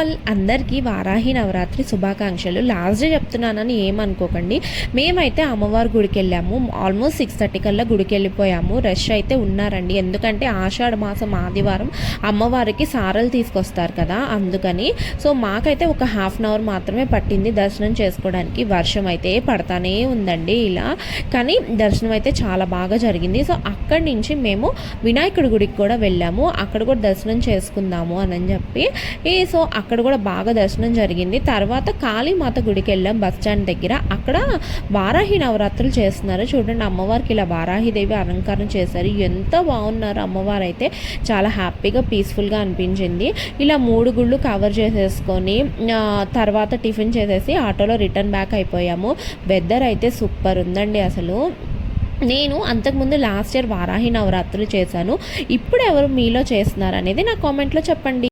All అందరికీ వారాహి నవరాత్రి శుభాకాంక్షలు. Last day చెప్తున్నానని ఏమనుకోకండి. మేమైతే అమ్మవారి గుడికి వెళ్ళాము. ఆల్మోస్ట్ 6:30 కల్లా గుడికి వెళ్ళిపోయాము. రష్ అయితే ఉన్నారండి, ఎందుకంటే ఆషాఢ మాసం ఆదివారం అమ్మవారికి సారలు తీసుకొస్తారు కదా, అందుకని. సో మాకైతే ఒక హాఫ్ అన్ అవర్ మాత్రమే పట్టింది దర్శనం చేసుకోవడానికి. వర్షం అయితే పడతానే ఉందండి ఇలా, కానీ దర్శనం అయితే చాలా బాగా జరిగింది. సో అక్కడి నుంచి మేము వినాయకుడి గుడికి కూడా వెళ్ళాము. అక్కడ కూడా దర్శనం చేసుకుందాము అని చెప్పి. సో అక్కడ కూడా బాగా దర్శనం జరిగింది. తర్వాత కాళీమాత గుడికి వెళ్ళాం బస్ స్టాండ్ దగ్గర. అక్కడ వారాహి నవరాత్రులు చేస్తున్నారు చూడండి. అమ్మవారికి ఇలా వారాహిదేవి అలంకారం చేశారు. ఎంత బాగున్నారు అమ్మవారు అయితే. చాలా హ్యాపీగా పీస్ఫుల్గా అనిపించింది. ఇలా 3 గుళ్ళు కవర్ చేసేసుకొని తర్వాత టిఫిన్ చేసేసి ఆటోలో రిటర్న్ బ్యాక్ అయిపోయాము. వెదర్ అయితే సూపర్ ఉందండి అసలు. నేను అంతకుముందు లాస్ట్ ఇయర్ వారాహి నవరాత్రులు చేశాను. ఇప్పుడు ఎవరు మీలో చేస్తున్నారు అనేది నా కామెంట్లో చెప్పండి.